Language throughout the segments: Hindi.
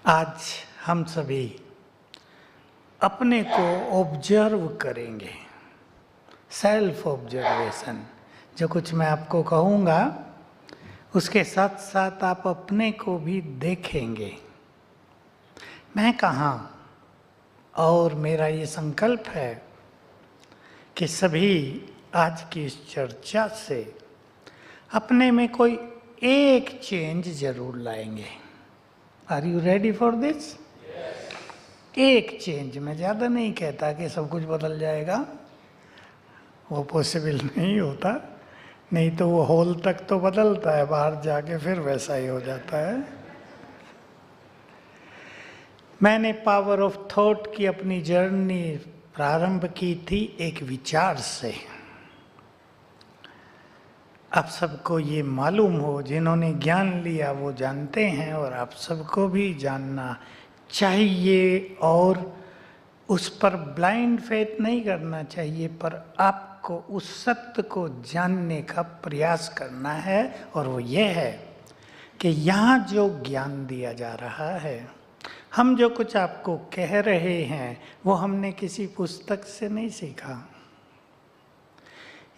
आज हम सभी अपने को ऑब्जर्व करेंगे, सेल्फ ऑब्जर्वेशन। जो कुछ मैं आपको कहूँगा उसके साथ साथ आप अपने को भी देखेंगे, मैं कहाँ। और मेरा ये संकल्प है कि सभी आज की इस चर्चा से अपने में कोई एक चेंज जरूर लाएंगे। Are you ready for this? एक चेंज, मैं ज़्यादा नहीं कहता कि सब कुछ बदल जाएगा, वो पॉसिबल नहीं होता। नहीं तो वो होल तक तो बदलता है, बाहर जाके फिर वैसा ही हो जाता है। मैंने पावर ऑफ थॉट की अपनी जर्नी प्रारंभ की थी एक विचार से। आप सबको ये मालूम हो, जिन्होंने ज्ञान लिया वो जानते हैं, और आप सबको भी जानना चाहिए। और उस पर ब्लाइंड फेथ नहीं करना चाहिए, पर आपको उस सत्य को जानने का प्रयास करना है। और वो ये है कि यहाँ जो ज्ञान दिया जा रहा है, हम जो कुछ आपको कह रहे हैं, वो हमने किसी पुस्तक से नहीं सीखा।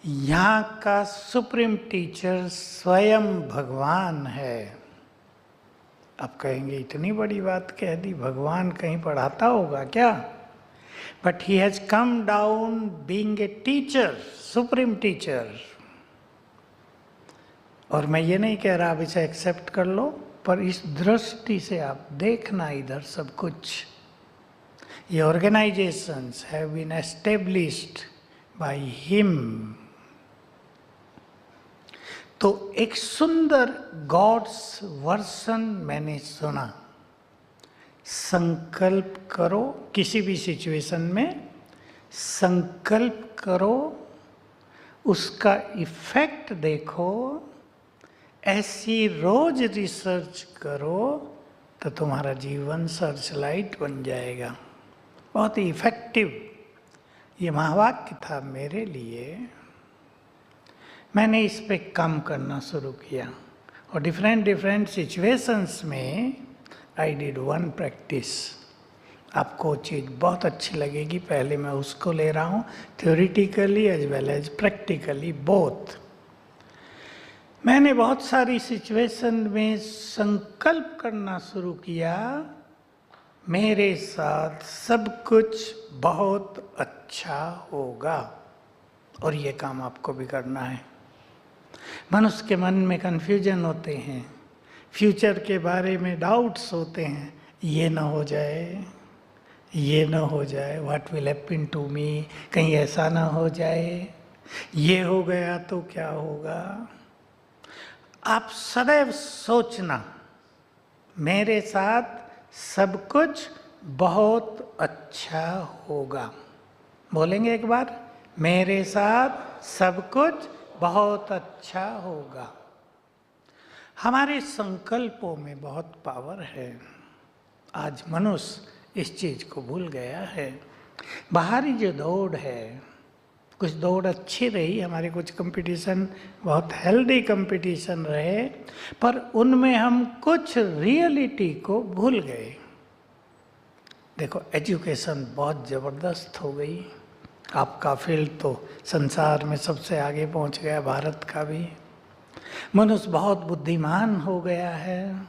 यहाँ का सुप्रीम टीचर स्वयं भगवान है। आप कहेंगे इतनी बड़ी बात कह दी, भगवान कहीं पढ़ाता होगा क्या? But he has come down being a teacher, supreme teacher. और मैं ये नहीं कह रहा आप इसे एक्सेप्ट कर लो, पर इस दृष्टि से आप देखना इधर सब कुछ। ये organisations have been established by him. तो एक सुंदर गॉड्स वर्सन मैंने सुना, संकल्प करो किसी भी सिचुएशन में, संकल्प करो, उसका इफेक्ट देखो, ऐसी रोज रिसर्च करो तो तुम्हारा जीवन सर्च लाइट बन जाएगा। बहुत ही इफेक्टिव ये महावाक्य था मेरे लिए। मैंने इस पे काम करना शुरू किया और डिफरेंट सिचुएशंस में आई डिड वन प्रैक्टिस। आपको चीज़ बहुत अच्छी लगेगी, पहले मैं उसको ले रहा हूँ, theoretically as well as practically both. मैंने बहुत सारी सिचुएशन में संकल्प करना शुरू किया, मेरे साथ सब कुछ बहुत अच्छा होगा। और ये काम आपको भी करना है। मनुष्य के मन में कन्फ्यूजन होते हैं, फ्यूचर के बारे में डाउट्स होते हैं, ये ना हो जाए, ये ना हो जाए, what will happen to me, कहीं ऐसा ना हो जाए, ये हो गया तो क्या होगा। आप सदैव सोचना मेरे साथ सब कुछ बहुत अच्छा होगा। बोलेंगे एक बार, मेरे साथ सब कुछ बहुत अच्छा होगा। हमारे संकल्पों में बहुत पावर है। आज मनुष्य इस चीज को भूल गया है। बाहरी जो दौड़ है, कुछ दौड़ अच्छी रही, हमारे कुछ कंपटीशन बहुत हेल्दी कंपटीशन रहे, पर उनमें हम कुछ रियलिटी को भूल गए। देखो, एजुकेशन बहुत ज़बरदस्त हो गई। आपका फील्ड तो संसार में सबसे आगे पहुंच गया, भारत का भी। मनुष्य बहुत बुद्धिमान हो गया है,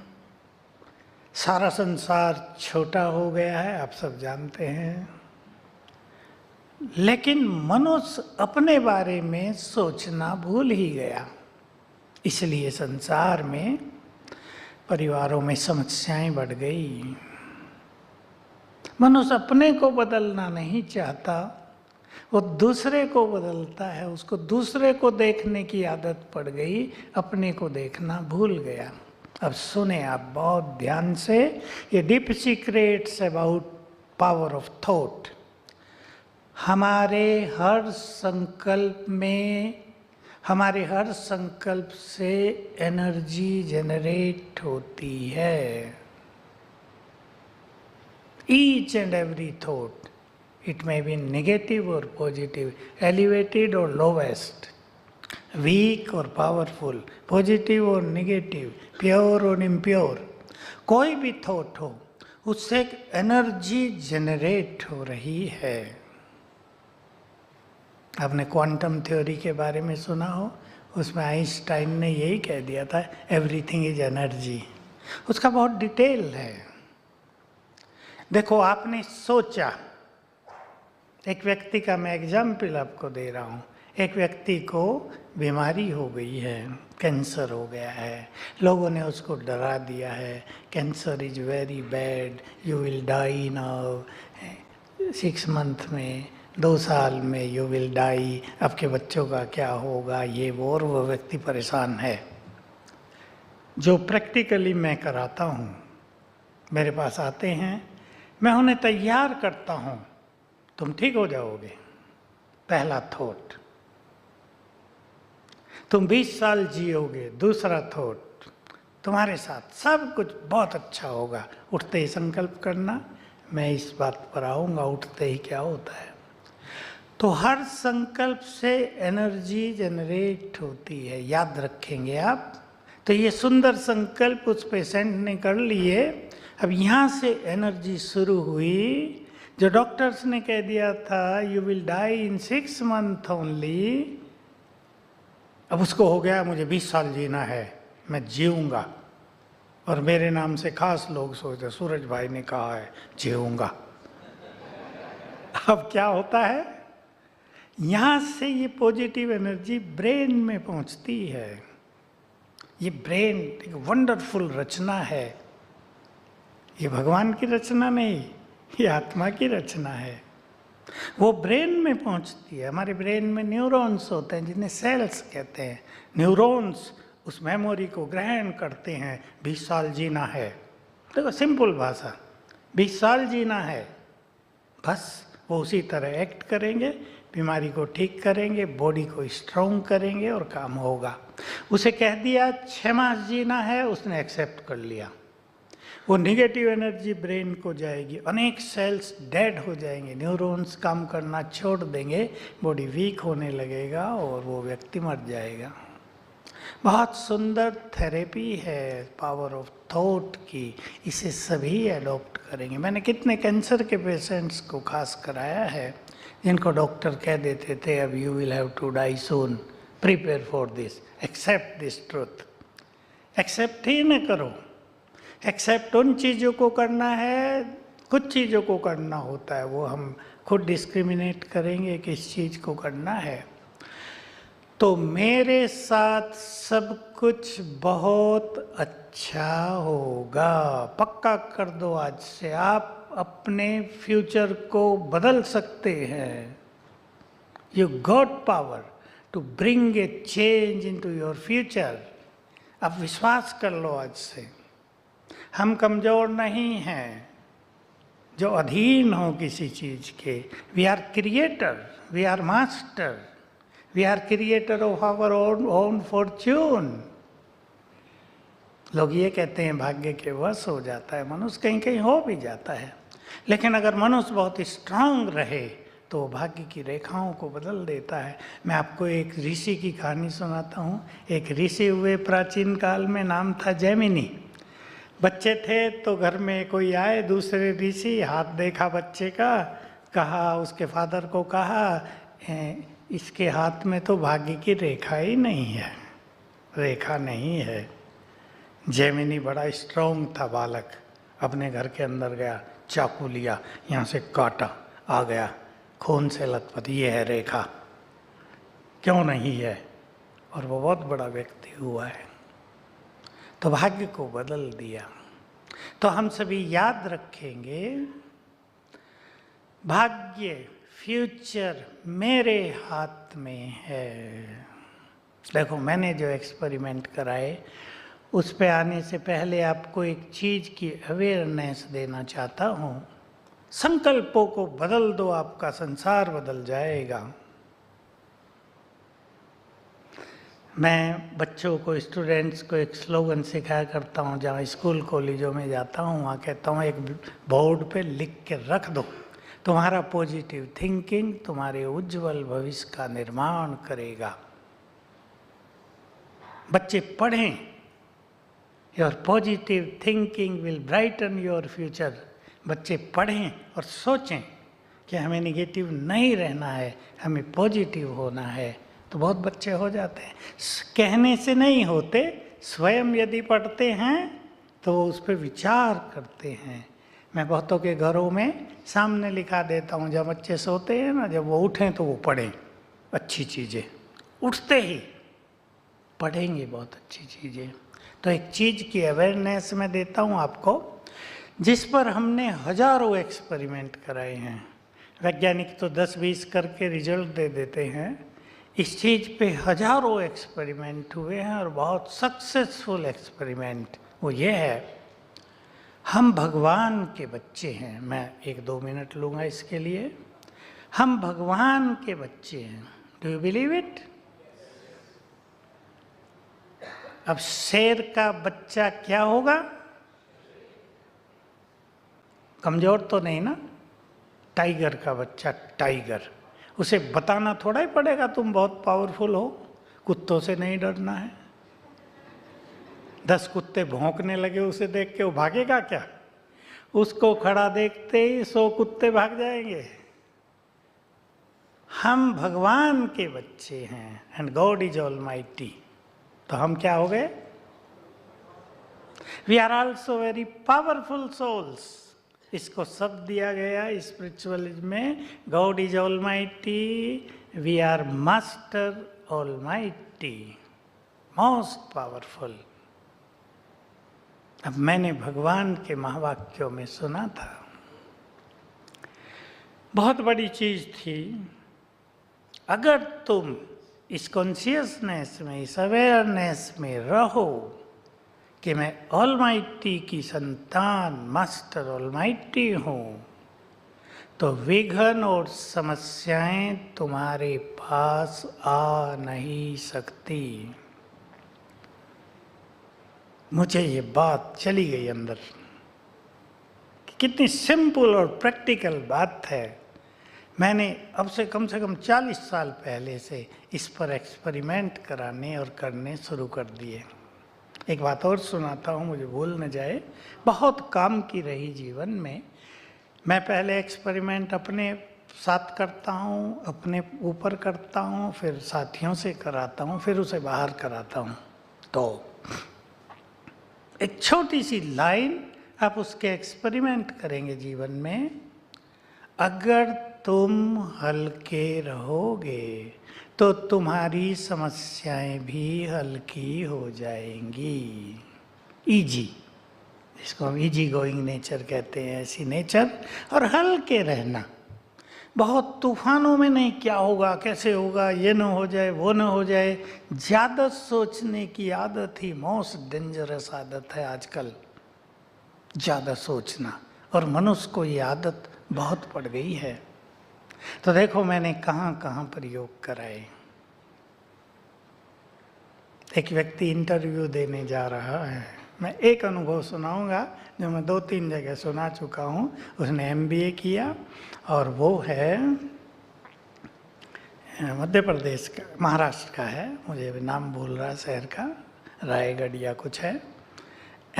सारा संसार छोटा हो गया है, आप सब जानते हैं। लेकिन मनुष्य अपने बारे में सोचना भूल ही गया। इसलिए संसार में परिवारों में समस्याएं बढ़ गई। मनुष्य अपने को बदलना नहीं चाहता, वो दूसरे को बदलता है। उसको दूसरे को देखने की आदत पड़ गई, अपने को देखना भूल गया। अब सुने आप बहुत ध्यान से, ये deep secrets about power of thought. हमारे हर संकल्प में, हमारे हर संकल्प से एनर्जी जनरेट होती है। Each and every thought, it may be negative or positive, elevated or lowest, weak or powerful, positive or negative, pure or impure, कोई भी थॉट हो, उससे एक एनर्जी जनरेट हो रही है। आपने क्वांटम थ्योरी के बारे में सुना हो, उसमें आइंस्टाइन ने यही कह दिया था, एवरीथिंग इज एनर्जी। उसका बहुत डिटेल है। देखो, आपने सोचा, एक व्यक्ति का मैं एग्जाम्पल आपको दे रहा हूँ, एक व्यक्ति को बीमारी हो गई है, कैंसर हो गया है, लोगों ने उसको डरा दिया है, cancer is very bad, you will die now, 6 month में, 2 साल में यू विल डाई, आपके बच्चों का क्या होगा, ये वो, और वो व्यक्ति परेशान है। जो प्रैक्टिकली मैं कराता हूँ, मेरे पास आते हैं, मैं उन्हें तैयार करता हूँ, तुम ठीक हो जाओगे। पहला थॉट, तुम 20 साल जियोगे। दूसरा थॉट, तुम्हारे साथ सब कुछ बहुत अच्छा होगा। उठते ही संकल्प करना, मैं इस बात पर आऊँगा। उठते ही क्या होता है, तो हर संकल्प से एनर्जी जनरेट होती है। याद रखेंगे आप। तो ये सुंदर संकल्प उस पेशेंट ने कर लिए। अब यहाँ से एनर्जी शुरू हुई। जो डॉक्टर्स ने कह दिया था you will die in 6 month only, अब उसको हो गया मुझे 20 साल जीना है, मैं जीऊँगा। और मेरे नाम से खास लोग सोचते, सूरज भाई ने कहा है जीऊँगा। अब क्या होता है, यहाँ से ये पॉजिटिव एनर्जी ब्रेन में पहुँचती है। ये ब्रेन एक वंडरफुल रचना है। ये भगवान की रचना नहीं, ये आत्मा की रचना है। वो ब्रेन में पहुंचती है। हमारे ब्रेन में न्यूरॉन्स होते हैं, जिन्हें सेल्स कहते हैं। न्यूरॉन्स उस मेमोरी को ग्रहण करते हैं। 20 साल जीना है, देखो सिंपल भाषा, 20 साल जीना है, बस वो उसी तरह एक्ट करेंगे, बीमारी को ठीक करेंगे, बॉडी को स्ट्रॉन्ग करेंगे और काम होगा। उसे कह दिया 6 मास जीना है, उसने एक्सेप्ट कर लिया। वो निगेटिव एनर्जी ब्रेन को जाएगी, अनेक सेल्स डेड हो जाएंगे, न्यूरॉन्स काम करना छोड़ देंगे, बॉडी वीक होने लगेगा और वो व्यक्ति मर जाएगा। बहुत सुंदर थेरेपी है पावर ऑफ थॉट की, इसे सभी एडॉप्ट करेंगे। मैंने कितने कैंसर के पेशेंट्स को खास कराया है, जिनको डॉक्टर कह देते थे अब you will have to die soon, prepare for this, accept this truth. Accept ही न करो। एक्सेप्ट उन चीज़ों को करना है, कुछ चीज़ों को करना होता है, वो हम खुद डिस्क्रिमिनेट करेंगे किस चीज़ को करना है। तो मेरे साथ सब कुछ बहुत अच्छा होगा, पक्का कर दो आज से। आप अपने फ्यूचर को बदल सकते हैं। You got power to bring a change into your future. आप विश्वास कर लो आज से। हम कमज़ोर नहीं हैं जो अधीन हो किसी चीज़ के। We are creator, we are master, we are creator of our own fortune. लोग ये कहते हैं भाग्य के वश हो जाता है मनुष्य, कहीं कहीं हो भी जाता है, लेकिन अगर मनुष्य बहुत स्ट्रांग रहे तो भाग्य की रेखाओं को बदल देता है। मैं आपको एक ऋषि की कहानी सुनाता हूँ। एक ऋषि हुए प्राचीन काल में, नाम था जैमिनी। बच्चे थे तो घर में कोई आए दूसरे ऋषि, हाथ देखा बच्चे का, कहा उसके फादर को, कहा इसके हाथ में तो भाग्य की रेखा ही नहीं है, रेखा नहीं है। जैमिनी बड़ा स्ट्रांग था बालक, अपने घर के अंदर गया, चाकू लिया, यहाँ से काटा, आ गया खून से लथपथ, ये है रेखा, क्यों नहीं है? और वो बहुत बड़ा व्यक्ति हुआ है, तो भाग्य को बदल दिया। तो हम सभी याद रखेंगे, भाग्य, फ्यूचर मेरे हाथ में है। देखो, मैंने जो एक्सपेरिमेंट कराए उस पे आने से पहले आपको एक चीज़ की अवेयरनेस देना चाहता हूँ। संकल्पों को बदल दो, आपका संसार बदल जाएगा। मैं बच्चों को, स्टूडेंट्स को एक स्लोगन सिखाया करता हूँ, जहाँ स्कूल कॉलेजों में जाता हूँ वहाँ कहता हूँ एक बोर्ड पे लिख के रख दो, तुम्हारा पॉजिटिव थिंकिंग तुम्हारे उज्जवल भविष्य का निर्माण करेगा। बच्चे पढ़ें, your positive thinking will brighten your future. बच्चे पढ़ें और सोचें कि हमें निगेटिव नहीं रहना है, हमें पॉजिटिव होना है, तो बहुत बच्चे हो जाते हैं। कहने से नहीं होते, स्वयं यदि पढ़ते हैं तो वो उस पर विचार करते हैं। मैं बहुतों के घरों में सामने लिखा देता हूँ, जब बच्चे सोते हैं ना, जब वो उठें तो वो पढ़ें अच्छी चीज़ें, उठते ही पढ़ेंगे बहुत अच्छी चीज़ें। तो एक चीज़ की अवेयरनेस मैं देता हूँ आपको, जिस पर हमने हजारों एक्सपेरिमेंट कराए हैं। वैज्ञानिक तो 10-20 करके रिजल्ट दे देते हैं, इस चीज़ पे हजारों एक्सपेरिमेंट हुए हैं और बहुत सक्सेसफुल एक्सपेरिमेंट। वो ये है, हम भगवान के बच्चे हैं। मैं 1-2 मिनट लूँगा इसके लिए। हम भगवान के बच्चे हैं। Do you believe it? अब शेर का बच्चा क्या होगा? कमजोर तो नहीं ना? टाइगर का बच्चा टाइगर, उसे बताना थोड़ा ही पड़ेगा तुम बहुत पावरफुल हो, कुत्तों से नहीं डरना है। 10 कुत्ते भौंकने लगे उसे देख के, वो भागेगा क्या? उसको खड़ा देखते ही 100 कुत्ते भाग जाएंगे। हम भगवान के बच्चे हैं, एंड गॉड इज ऑलमाइटी। तो हम क्या हो गए? We are also very powerful souls. इसको शब्द दिया गया स्पिरिचुअलिज्म में, God is almighty, we are master almighty, most powerful. अब मैंने भगवान के महावाक्यों में सुना था, बहुत बड़ी चीज थी। अगर तुम इस कॉन्शियसनेस में, इस अवेयरनेस में रहो कि मैं ऑलमाइटी की संतान, मास्टर ऑलमाइटी हूँ, तो विघ्न और समस्याएं तुम्हारे पास आ नहीं सकती। मुझे ये बात चली गई अंदर, कितनी सिंपल और प्रैक्टिकल बात है। मैंने अब से कम 40 साल पहले से इस पर एक्सपेरिमेंट कराने और करने शुरू कर दिए। एक बात और सुनाता हूँ, मुझे भूल न जाए, बहुत काम की रही जीवन में। मैं पहले एक्सपेरिमेंट अपने साथ करता हूँ, अपने ऊपर करता हूँ, फिर साथियों से कराता हूँ, फिर उसे बाहर कराता हूँ। तो एक छोटी सी लाइन, आप उसके एक्सपेरिमेंट करेंगे जीवन में। अगर तुम हल्के रहोगे तो तुम्हारी समस्याएं भी हल्की हो जाएंगी। इजी, जिसको हम इजी गोइंग नेचर कहते हैं, ऐसी नेचर। और हल्के रहना, बहुत तूफानों में नहीं, क्या होगा, कैसे होगा, ये न हो जाए, वो न हो जाए। ज़्यादा सोचने की आदत ही मोस्ट डेंजरस आदत है आजकल, ज़्यादा सोचना, और मनुष्य को ये आदत बहुत पड़ गई है। तो देखो मैंने कहाँ कहाँ प्रयोग कराए। एक व्यक्ति इंटरव्यू देने जा रहा है, मैं एक अनुभव सुनाऊंगा जो मैं 2-3 जगह सुना चुका हूँ। उसने MBA किया और वो है मध्य प्रदेश का, महाराष्ट्र का है, मुझे अभी नाम भूल रहा शहर का, रायगढ़ या कुछ है।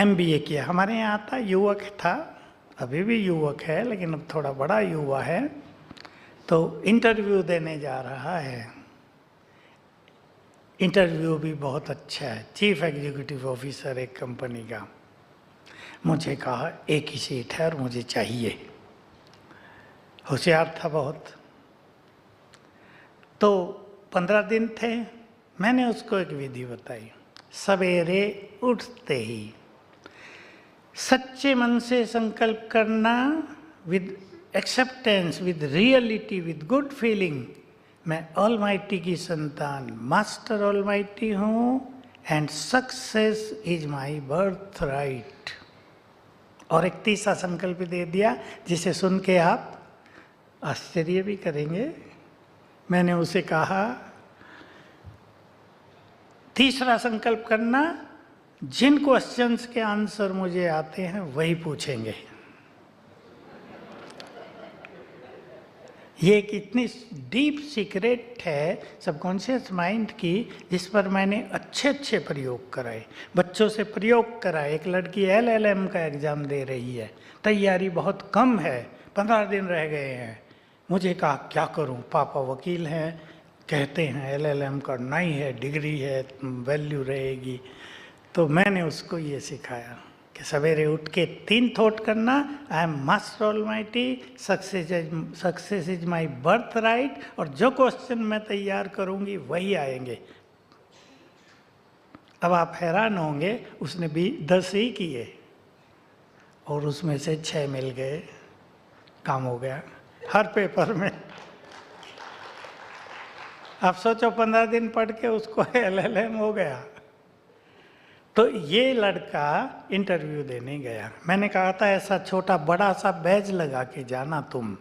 MBA किया, हमारे यहाँ आता, युवक था, अभी भी युवक है लेकिन अब थोड़ा बड़ा युवा है। तो इंटरव्यू देने जा रहा है। इंटरव्यू भी बहुत अच्छा है, चीफ एग्जीक्यूटिव ऑफिसर एक कंपनी का। मुझे कहा एक ही सीट है और मुझे चाहिए। होशियार था बहुत। तो 15 दिन थे, मैंने उसको एक विधि बताई। सवेरे उठते ही सच्चे मन से संकल्प करना, with acceptance, with reality, with good feeling, मैं ऑलमाइटी की संतान, मास्टर ऑलमाइटी हूँ, and success is my birth right. और एक तीसरा संकल्प दे दिया जिसे सुन के आप आश्चर्य भी करेंगे। मैंने उसे कहा, तीसरा संकल्प करना, जिन क्वेश्चंस के आंसर मुझे आते हैं वही पूछेंगे। ये एक इतनी डीप सीक्रेट है सबकॉन्शियस माइंड की, जिस पर मैंने अच्छे अच्छे प्रयोग कराए, बच्चों से प्रयोग कराए। एक लड़की LLM का एग्ज़ाम दे रही है, तैयारी बहुत कम है, 15 दिन रह गए हैं। मुझे कहा क्या करूं, पापा वकील हैं, कहते हैं LLM करना ही है, डिग्री है, वैल्यू रहेगी। तो मैंने उसको ये सिखाया कि सवेरे उठ के 3 थॉट करना, आई am master almighty, success is my birth right, और जो क्वेश्चन मैं तैयार करूंगी वही आएंगे। अब आप हैरान होंगे, उसने भी 10 ही किए और उसमें से 6 मिल गए, काम हो गया हर पेपर में। आप सोचो 15 दिन पढ़ के उसको LLM हो गया। तो ये लड़का इंटरव्यू देने गया, मैंने कहा था ऐसा छोटा बड़ा सा बैज लगा के जाना, तुम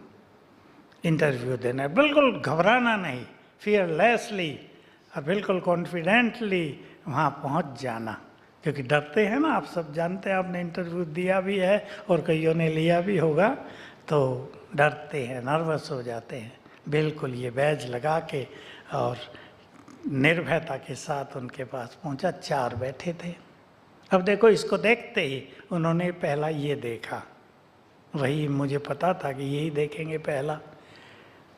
इंटरव्यू देना, बिल्कुल घबराना नहीं, फियरलेसली और बिल्कुल कॉन्फिडेंटली वहाँ पहुँच जाना, क्योंकि डरते हैं ना, आप सब जानते हैं, आपने इंटरव्यू दिया भी है और कईयों ने लिया भी होगा, तो डरते हैं, नर्वस हो जाते हैं। बिल्कुल ये बैज लगा के और निर्भयता के साथ उनके पास पहुंचा। 4 बैठे थे। अब देखो, इसको देखते ही उन्होंने पहला ये देखा, वही मुझे पता था कि यही देखेंगे पहला।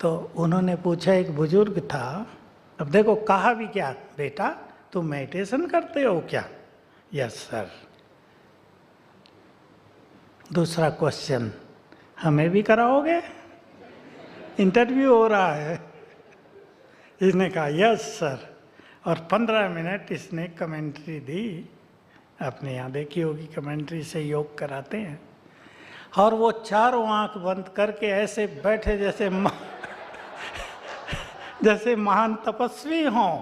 तो उन्होंने पूछा, एक बुजुर्ग था, अब देखो कहा भी क्या, बेटा तुम मेडिटेशन करते हो क्या? Yes sir. दूसरा क्वेश्चन, हमें भी कराओगे? इंटरव्यू हो रहा है। इसने कहा यस सर, और 15 मिनट इसने कमेंट्री दी। आपने यहाँ देखी होगी, कमेंट्री से योग कराते हैं, और वो चारों आंख बंद करके ऐसे बैठे जैसे जैसे महान तपस्वी हों।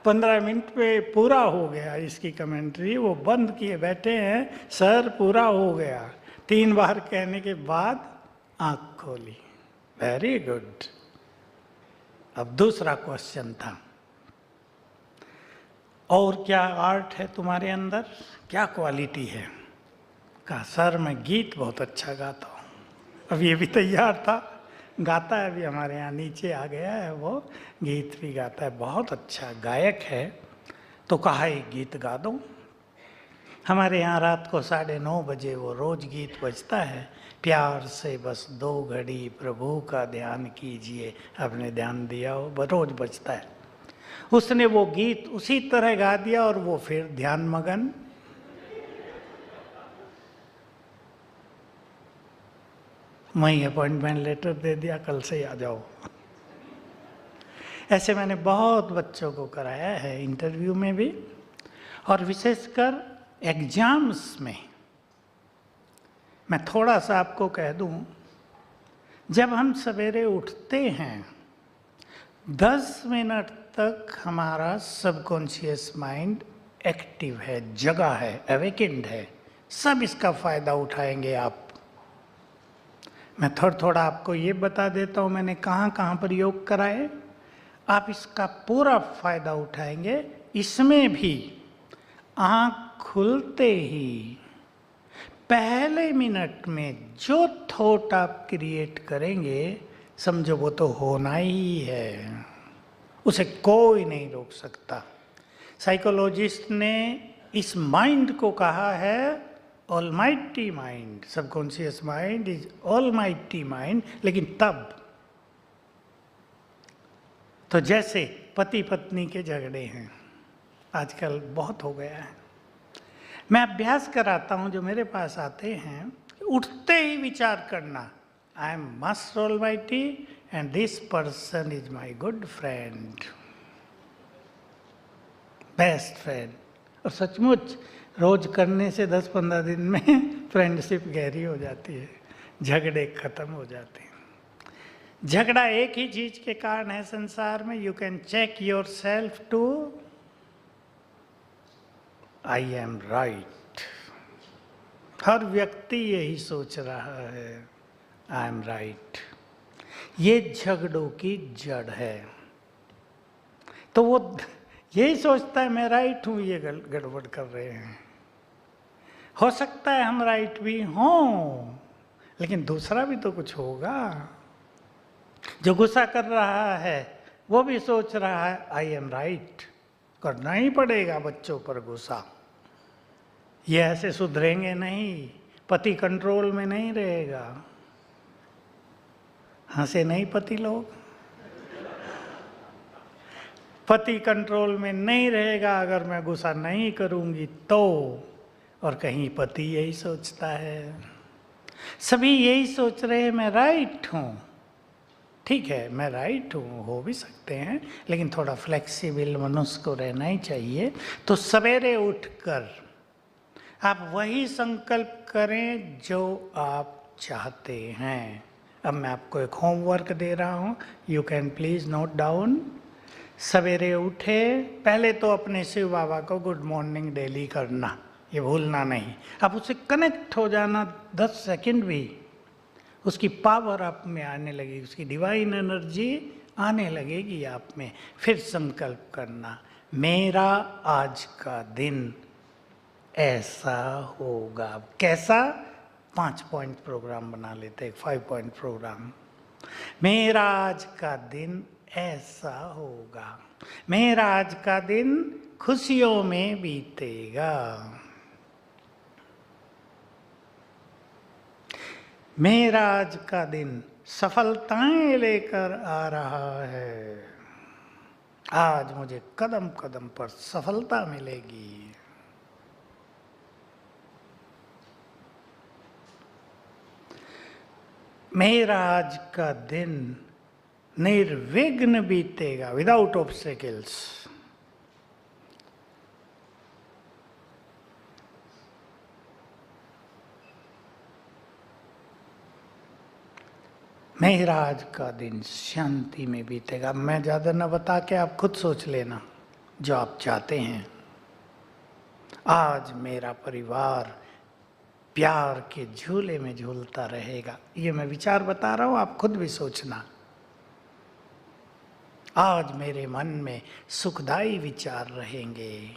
15 मिनट पे पूरा हो गया इसकी कमेंट्री, वो बंद किए बैठे हैं, सर पूरा हो गया। 3 बार कहने के बाद आंख खोली। Very good. अब दूसरा क्वेश्चन था, और क्या आर्ट है तुम्हारे अंदर, क्या क्वालिटी है? कहा सर मैं गीत बहुत अच्छा गाता हूँ। अब ये भी तैयार था, गाता है, अभी हमारे यहाँ नीचे आ गया है, वो गीत भी गाता है, बहुत अच्छा गायक है। तो कहा एक गीत गा दूँ। हमारे यहाँ रात को 9:30 बजे वो रोज गीत बजता है, प्यार से बस 2 घड़ी प्रभु का ध्यान कीजिए, आपने ध्यान दिया हो, रोज बजता है। उसने वो गीत उसी तरह गा दिया और वो फिर ध्यान मगन। वहीं अपॉइंटमेंट लेटर दे दिया, कल से आ जाओ। ऐसे मैंने बहुत बच्चों को कराया है, इंटरव्यू में भी, और विशेषकर एग्जाम्स में। मैं थोड़ा सा आपको कह दूं, जब हम सवेरे उठते हैं 10 मिनट तक हमारा सबकॉन्शियस माइंड एक्टिव है, जगा है, अवेकेंड है। सब इसका फायदा उठाएंगे आप। मैं थोड़ा थोड़ा आपको ये बता देता हूँ मैंने कहाँ कहाँ प्रयोग कराए, आप इसका पूरा फायदा उठाएंगे। इसमें भी आँख खुलते ही पहले मिनट में जो थॉट आप क्रिएट करेंगे, समझो वो तो होना ही है, उसे कोई नहीं रोक सकता। साइकोलॉजिस्ट ने इस माइंड को कहा है almighty mind, subconscious mind is almighty mind. लेकिन तब तो जैसे पति पत्नी के झगड़े हैं, आजकल बहुत हो गया है, मैं अभ्यास कराता हूं जो मेरे पास आते हैं, उठते ही विचार करना, आई am master almighty and this person is my good friend, best friend. और सचमुच रोज करने से 10-15 दिन में फ्रेंडशिप गहरी हो जाती है, झगड़े खत्म हो जाते हैं। झगड़ा एक ही चीज के कारण है संसार में, you can check yourself to I am right. हर व्यक्ति यही सोच रहा है, आई एम राइट। ये झगड़ों की जड़ है। तो वो यही सोचता है मैं राइट हूं, ये गड़बड़ कर रहे हैं। हो सकता है हम राइट भी हों, लेकिन दूसरा भी तो कुछ होगा। जो गुस्सा कर रहा है वो भी सोच रहा है आई एम राइट, करना ही पड़ेगा बच्चों पर गुस्सा, ये ऐसे सुधरेंगे नहीं, पति कंट्रोल में नहीं रहेगा। हंसे नहीं पति लोग? पति कंट्रोल में नहीं रहेगा अगर मैं गुस्सा नहीं करूंगी तो। और कहीं पति यही सोचता है, सभी यही सोच रहे हैं मैं राइट हूं। ठीक है, मैं राइट हूँ, हो भी सकते हैं, लेकिन थोड़ा फ्लेक्सिबल मनुष्य को रहना ही चाहिए। तो सवेरे उठकर आप वही संकल्प करें जो आप चाहते हैं। अब मैं आपको एक होमवर्क दे रहा हूँ, you can please note down. सवेरे उठे, पहले तो अपने शिव बाबा को गुड मॉर्निंग डेली करना, ये भूलना नहीं। आप उससे कनेक्ट हो जाना, 10 सेकंड भी, उसकी पावर आप में आने लगेगी, उसकी डिवाइन एनर्जी आने लगेगी आप में। फिर संकल्प करना, मेरा आज का दिन ऐसा होगा। कैसा? 5 पॉइंट प्रोग्राम बना लेते हैं, 5 पॉइंट प्रोग्राम। मेरा आज का दिन ऐसा होगा, मेरा आज का दिन खुशियों में बीतेगा, मेरा आज का दिन सफलताएं लेकर आ रहा है, आज मुझे कदम कदम पर सफलता मिलेगी। मेरा आज का दिन निर्विघ्न बीतेगा, विदाउट ऑब्स्टेकल्स। मेरा आज का दिन शांति में बीतेगा। मैं ज़्यादा न बता के आप खुद सोच लेना जो आप चाहते हैं। आज मेरा परिवार प्यार के झूले में झूलता रहेगा। ये मैं विचार बता रहा हूँ, आप खुद भी सोचना। आज मेरे मन में सुखदायी विचार रहेंगे,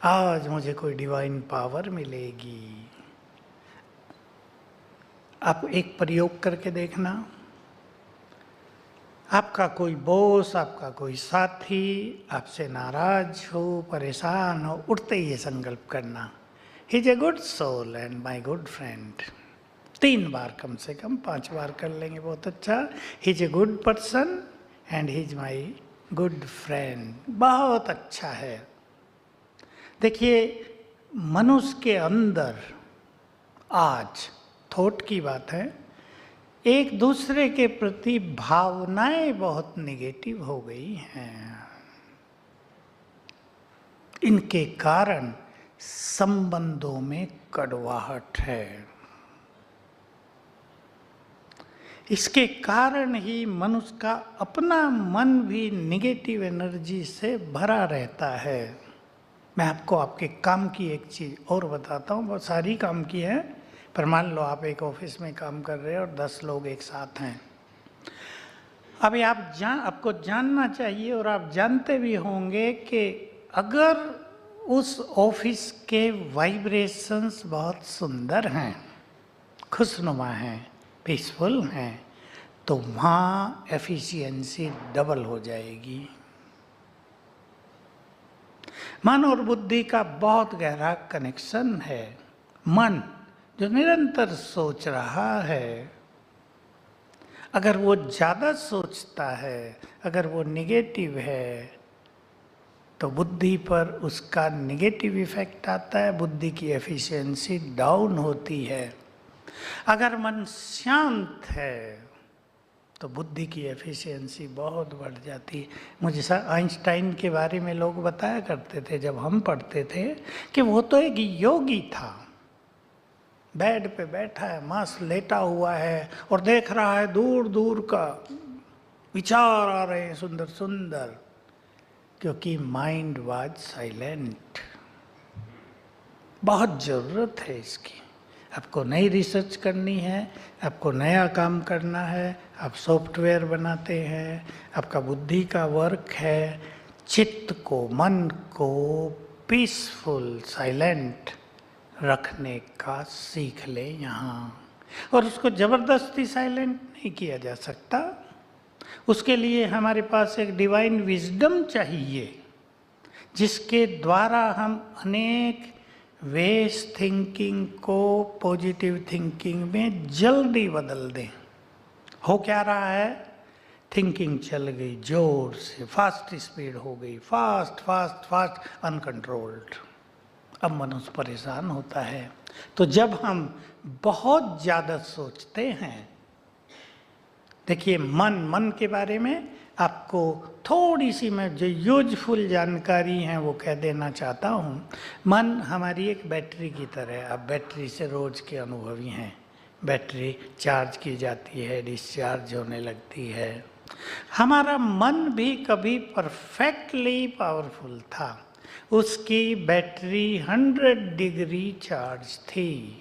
आज मुझे कोई डिवाइन पावर मिलेगी। आप एक प्रयोग करके देखना। आपका कोई बॉस, आपका कोई साथी आपसे नाराज हो, परेशान हो, उठते ही ये संकल्प करना, he is a good soul and my good friend. 3 बार कम से कम, 5 बार कर लेंगे बहुत अच्छा। He is a good person and he is my good friend. बहुत अच्छा है। देखिए, मनुष्य के अंदर आज थॉट की बात है, एक दूसरे के प्रति भावनाएं बहुत निगेटिव हो गई हैं। इनके कारण संबंधों में कड़वाहट है। इसके कारण ही मनुष्य का अपना मन भी निगेटिव एनर्जी से भरा रहता है। मैं आपको आपके काम की एक चीज और बताता हूँ, बहुत सारी काम की है, पर मान लो आप एक ऑफिस में काम कर रहे हैं और 10 लोग एक साथ हैं। अभी आपको जानना चाहिए और आप जानते भी होंगे कि अगर उस ऑफिस के वाइब्रेशंस बहुत सुंदर हैं, खुशनुमा हैं, पीसफुल हैं, तो वहाँ एफिशिएंसी डबल हो जाएगी। मन और बुद्धि का बहुत गहरा कनेक्शन है। मन जो निरंतर सोच रहा है, अगर वो ज़्यादा सोचता है, अगर वो निगेटिव है, तो बुद्धि पर उसका निगेटिव इफेक्ट आता है, बुद्धि की एफिशिएंसी डाउन होती है। अगर मन शांत है तो बुद्धि की एफिशिएंसी बहुत बढ़ जाती है। मुझे सर आइंस्टाइन के बारे में लोग बताया करते थे जब हम पढ़ते थे कि वो तो एक योगी था, बेड पे बैठा है, मस्त लेटा हुआ है और देख रहा है दूर दूर का, विचार आ रहे हैं सुंदर सुंदर, क्योंकि माइंड वाज साइलेंट। बहुत ज़रूरत है इसकी। आपको नई रिसर्च करनी है, आपको नया काम करना है, आप सॉफ्टवेयर बनाते हैं, आपका बुद्धि का वर्क है, चित्त को, मन को पीसफुल, साइलेंट रखने का सीख ले यहाँ। और उसको ज़बरदस्ती साइलेंट नहीं किया जा सकता, उसके लिए हमारे पास एक डिवाइन विजडम चाहिए, जिसके द्वारा हम अनेक वेस्ट थिंकिंग को पॉजिटिव थिंकिंग में जल्दी बदल दें। हो क्या रहा है, थिंकिंग चल गई जोर से, फास्ट स्पीड हो गई, फास्ट फास्ट फास्ट अनकंट्रोल्ड। अब मनुष्य परेशान होता है। तो जब हम बहुत ज़्यादा सोचते हैं, देखिए मन के बारे में आपको थोड़ी सी मैं जो यूजफुल जानकारी है वो कह देना चाहता हूँ। मन हमारी एक बैटरी की तरह है। आप बैटरी से रोज़ के अनुभवी हैं। बैटरी चार्ज की जाती है, डिस्चार्ज होने लगती है। हमारा मन भी कभी परफेक्टली पावरफुल था। उसकी बैटरी 100 डिग्री चार्ज थी।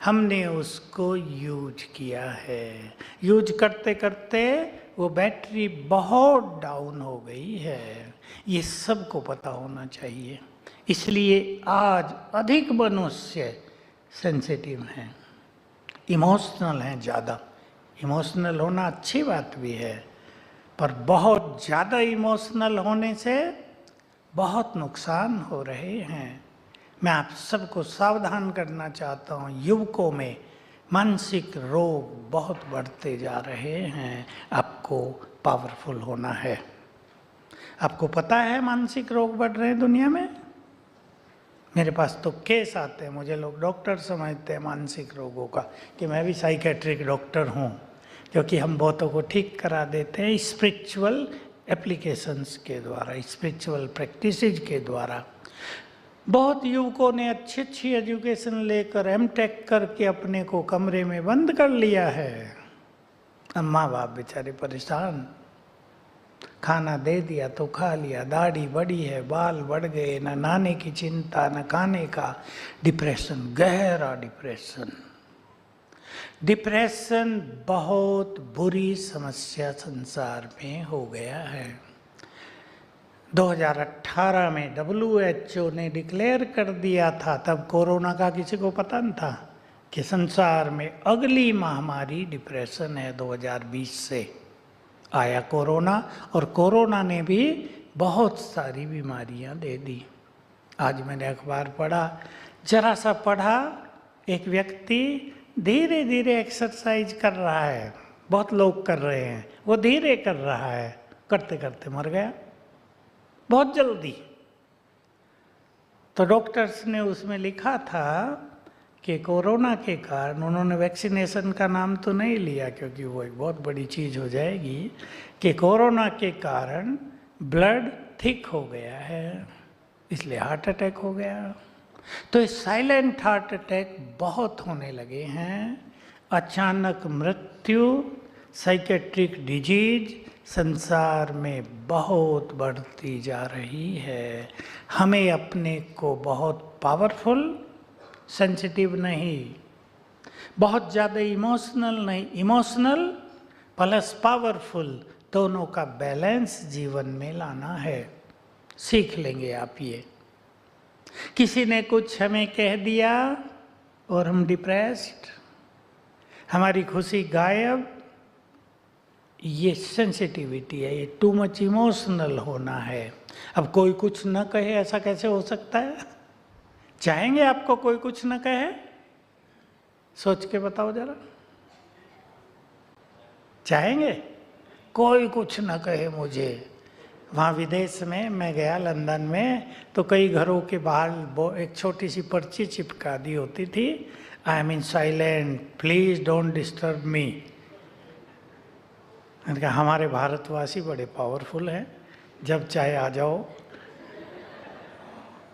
हमने उसको यूज किया है। यूज करते करते वो बैटरी बहुत डाउन हो गई है। ये सबको पता होना चाहिए। इसलिए आज अधिक मनुष्य सेंसिटिव हैं, इमोशनल हैं ज़्यादा। इमोशनल होना अच्छी बात भी है, पर बहुत ज़्यादा इमोशनल होने से बहुत नुकसान हो रहे हैं। मैं आप सबको सावधान करना चाहता हूँ। युवकों में मानसिक रोग बहुत बढ़ते जा रहे हैं। आपको पावरफुल होना है। आपको पता है मानसिक रोग बढ़ रहे हैं दुनिया में? मेरे पास तो केस आते हैं, मुझे लोग डॉक्टर समझते हैं मानसिक रोगों का, कि मैं भी साइकेट्रिक डॉक्टर हूँ, क्योंकि हम बहुतों को ठीक करा देते हैं स्पिरिचुअल एप्लीकेशंस के द्वारा, स्पिरिचुअल प्रैक्टिसेज के द्वारा। बहुत युवकों ने अच्छी अच्छी एजुकेशन लेकर एमटेक करके अपने को कमरे में बंद कर लिया है। अब माँ बाप बेचारे परेशान। खाना दे दिया तो खा लिया, दाढ़ी बढ़ी है, बाल बढ़ गए, न नहाने की चिंता न खाने का। डिप्रेशन, गहरा डिप्रेशन। डिप्रेशन बहुत बुरी समस्या संसार में हो गया है। 2018 में WHO ने डिक्लेयर कर दिया था, तब कोरोना का किसी को पता नहीं था, कि संसार में अगली महामारी डिप्रेशन है। 2020 से आया कोरोना, और कोरोना ने भी बहुत सारी बीमारियां दे दी। आज मैंने अखबार पढ़ा, जरा सा पढ़ा, एक व्यक्ति धीरे धीरे एक्सरसाइज कर रहा है, बहुत लोग कर रहे हैं, वो धीरे कर रहा है, करते करते मर गया बहुत जल्दी। तो डॉक्टर्स ने उसमें लिखा था कि कोरोना के कारण, उन्होंने वैक्सीनेशन का नाम तो नहीं लिया क्योंकि वो एक बहुत बड़ी चीज़ हो जाएगी, कि कोरोना के कारण ब्लड थिक हो गया है, इसलिए हार्ट अटैक हो गया। तो इस साइलेंट हार्ट अटैक बहुत होने लगे हैं। अचानक मृत्यु, साइकेट्रिक डिजीज संसार में बहुत बढ़ती जा रही है। हमें अपने को बहुत पावरफुल, सेंसिटिव नहीं, बहुत ज़्यादा इमोशनल नहीं, इमोशनल प्लस पावरफुल, दोनों का बैलेंस जीवन में लाना है। सीख लेंगे आप ये। किसी ने कुछ हमें कह दिया और हम डिप्रेस्ड, हमारी खुशी गायब, ये सेंसिटिविटी है, ये टू मच इमोशनल होना है। अब कोई कुछ न कहे, ऐसा कैसे हो सकता है? चाहेंगे आपको कोई कुछ न कहे? सोच के बताओ जरा, चाहेंगे कोई कुछ न कहे मुझे? वहाँ विदेश में मैं गया, लंदन में, तो कई घरों के बाहर एक छोटी सी पर्ची चिपका दी होती थी, I am in silent, please don't disturb me. मैंने कहा हमारे भारतवासी बड़े पावरफुल हैं, जब चाहे आ जाओ।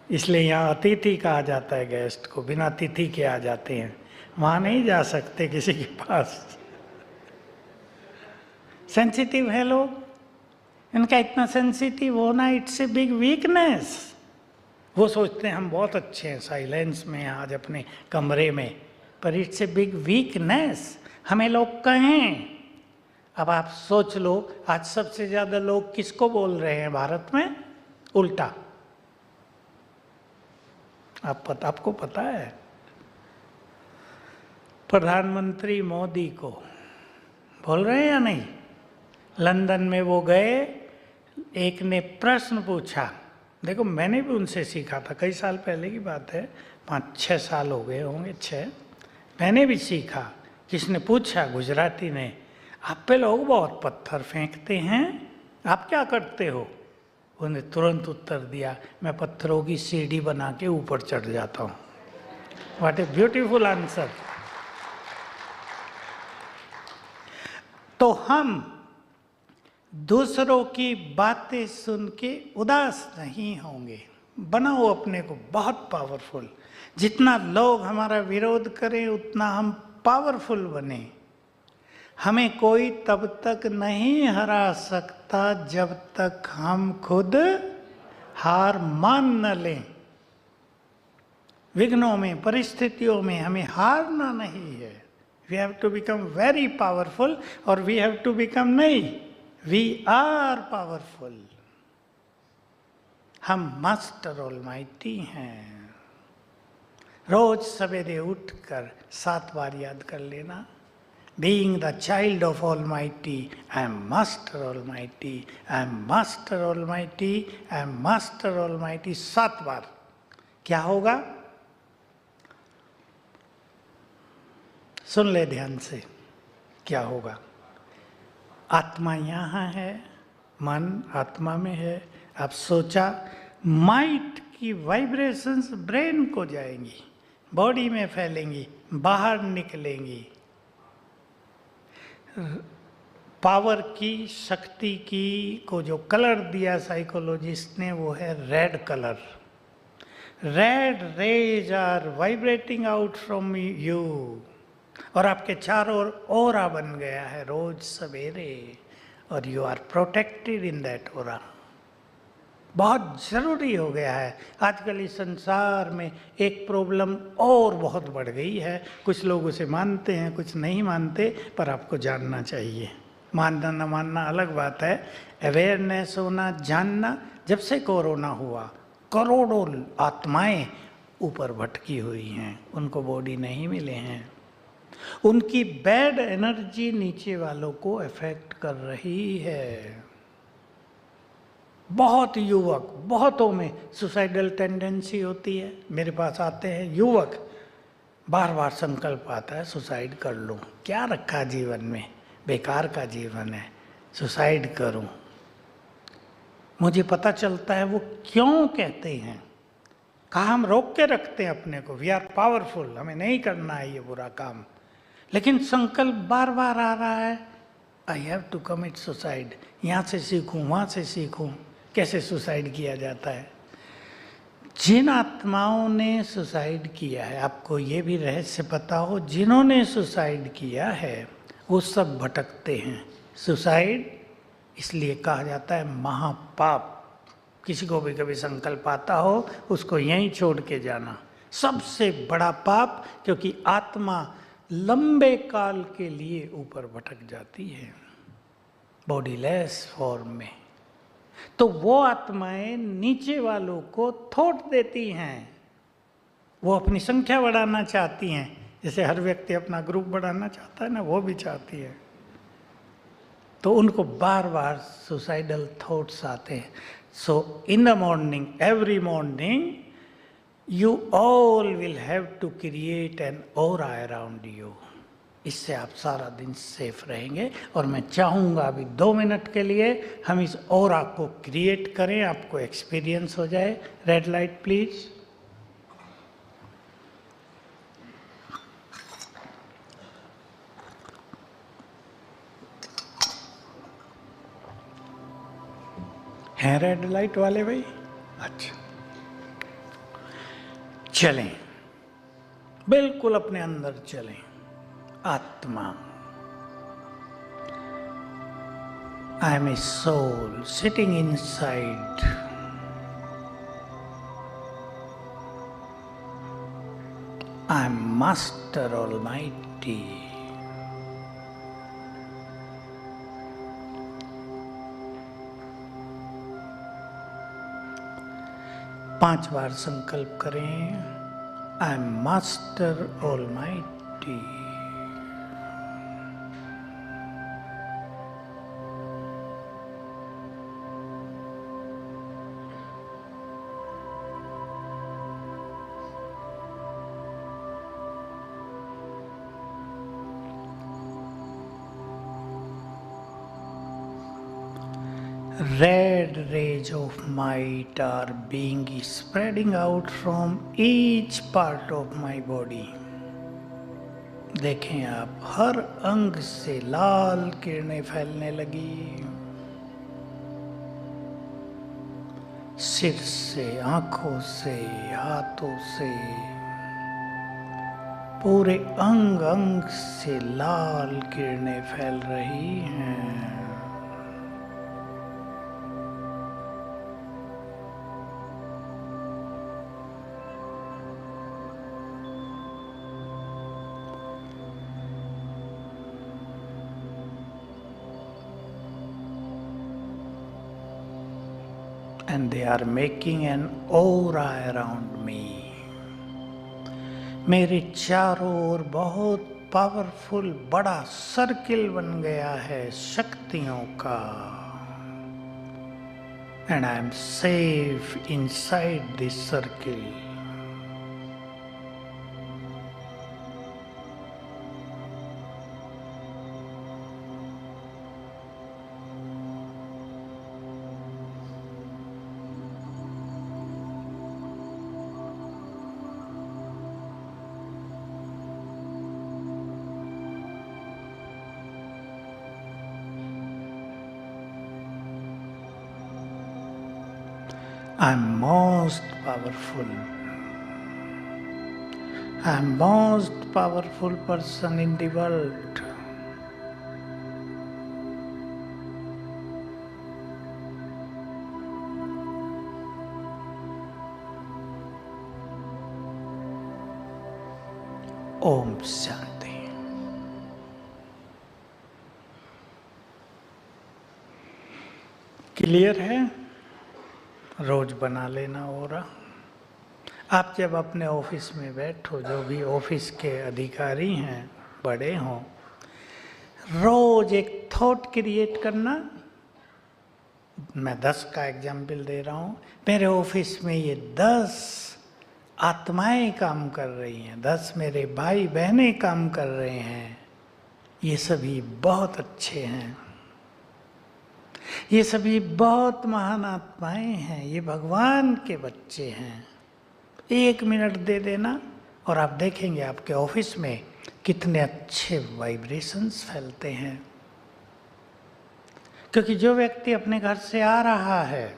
इसलिए यहाँ अतिथि कहा जाता है गेस्ट को, बिना तिथि के आ जाते हैं। वहाँ नहीं जा सकते किसी के पास। सेंसिटिव है लोग, इनका इतना सेंसिटिव होना इट्स ए बिग वीकनेस। वो सोचते हैं हम बहुत अच्छे हैं साइलेंस में आज अपने कमरे में, पर इट्स ए बिग वीकनेस। हमें लोग कहें, अब आप सोच लो, आज सबसे ज्यादा लोग किसको बोल रहे हैं भारत में? उल्टा। आपको पता है, प्रधानमंत्री मोदी को बोल रहे हैं या नहीं? लंदन में वो गए, एक ने प्रश्न पूछा, देखो मैंने भी उनसे सीखा था, कई साल पहले की बात है, 5-6 साल हो गए होंगे, 6। मैंने भी सीखा। किसने पूछा? गुजराती ने, आप पे लोग बहुत पत्थर फेंकते हैं, आप क्या करते हो? उन्हें तुरंत उत्तर दिया, मैं पत्थरों की सीढ़ी बना के ऊपर चढ़ जाता हूँ। What a beautiful answer. तो हम दूसरों की बातें सुन के उदास नहीं होंगे। बनाओ अपने को बहुत पावरफुल। जितना लोग हमारा विरोध करें उतना हम पावरफुल बने। हमें कोई तब तक नहीं हरा सकता जब तक हम खुद हार मान न लें। विघ्नों में, परिस्थितियों में हमें हारना नहीं है। We have to become very powerful, और वी हैव टू बिकम नहीं, वी आर पावरफुल। हम मास्टर ऑलमाइटी हैं। रोज सवेरे उठकर 7 बार याद कर लेना, Being the child of Almighty, I am Master Almighty, I am Master Almighty, I am Master Almighty, 7 बार। क्या होगा? सुन ले ध्यान से, क्या होगा? आत्मा यहाँ है, मन आत्मा में है। आप सोचा, माइट की वाइब्रेशंस ब्रेन को जाएंगी, बॉडी में फैलेंगी, बाहर निकलेंगी। पावर की, शक्ति की को जो कलर दिया साइकोलॉजिस्ट ने, वो है red colour. Red rays are vibrating out from you, और आपके चारों ओर ऑरा बन गया है रोज सवेरे, और you are protected in that aura. बहुत जरूरी हो गया है। आजकल इस संसार में एक प्रॉब्लम और बहुत बढ़ गई है। कुछ लोग उसे मानते हैं, कुछ नहीं मानते, पर आपको जानना चाहिए। मानना न मानना अलग बात है, अवेयरनेस होना, जानना। जब से कोरोना हुआ, करोड़ों आत्माएं ऊपर भटकी हुई हैं, उनको बॉडी नहीं मिले हैं। उनकी बैड एनर्जी नीचे वालों को अफेक्ट कर रही है। बहुत युवक, बहुतों में सुसाइडल टेंडेंसी होती है। मेरे पास आते हैं युवक, बार बार संकल्प आता है सुसाइड कर लूँ, क्या रखा जीवन में, बेकार का जीवन है, सुसाइड करूँ। मुझे पता चलता है वो क्यों कहते हैं। कहा हम रोक के रखते हैं अपने को, वी आर पावरफुल, हमें नहीं करना है ये बुरा काम, लेकिन संकल्प बार बार आ रहा है, I have to commit suicide. यहाँ से सीखूँ, वहाँ से सीखूँ कैसे सुसाइड किया जाता है। जिन आत्माओं ने सुसाइड किया है, आपको ये भी रहस्य पता हो, जिन्होंने सुसाइड किया है वो सब भटकते हैं। सुसाइड इसलिए कहा जाता है महापाप। किसी को भी कभी संकल्प आता हो, उसको यहीं छोड़ के जाना, सबसे बड़ा पाप, क्योंकि आत्मा लंबे काल के लिए ऊपर भटक जाती है बॉडीलेस फॉर्म में। तो वो आत्माएं नीचे वालों को थोट देती हैं। वो अपनी संख्या बढ़ाना चाहती हैं, जैसे हर व्यक्ति अपना ग्रुप बढ़ाना चाहता है ना, वो भी चाहती है। तो उनको बार बार सुसाइडल थॉट्स आते हैं। So in the morning, every morning, you all will have to create an aura around you. इससे आप सारा दिन सेफ रहेंगे। और मैं चाहूँगा अभी 2 मिनट के लिए हम इस ऑरा को क्रिएट करें, आपको एक्सपीरियंस हो जाए। Red light please. हैं रेड लाइट वाले भाई? अच्छा, चलें, बिल्कुल अपने अंदर चलें। आत्मा, I am a soul sitting inside. I am Master Almighty. पांच बार संकल्प करें, I am Master Almighty. red rays of might are being spreading out from each part of my body. देखें आप, हर अंग से लाल किरणें फैलने लगी, सिर से, आंखों से, हाथों से, पूरे अंग अंग से लाल किरणें फैल रही हैं। And they are making an aura around me. मेरे चारों ओर बहुत पावरफुल बड़ा सर्किल बन गया है शक्तियों का। And I am safe inside this circle. I am most powerful. I am most powerful person in the world. ओम शांति। क्लियर है? रोज बना लेना ओरा। आप जब अपने ऑफिस में बैठो, जो भी ऑफिस के अधिकारी हैं, बड़े हों, रोज एक थॉट क्रिएट करना। मैं 10 का एग्जाम्पल दे रहा हूँ। मेरे ऑफिस में ये 10 आत्माएं काम कर रही हैं, 10 मेरे भाई बहनें काम कर रहे हैं, ये सभी बहुत अच्छे हैं, ये सभी बहुत महान आत्माएं हैं, ये भगवान के बच्चे हैं। 1 मिनट दे देना और आप देखेंगे आपके ऑफिस में कितने अच्छे वाइब्रेशंस फैलते हैं। क्योंकि जो व्यक्ति अपने घर से आ रहा है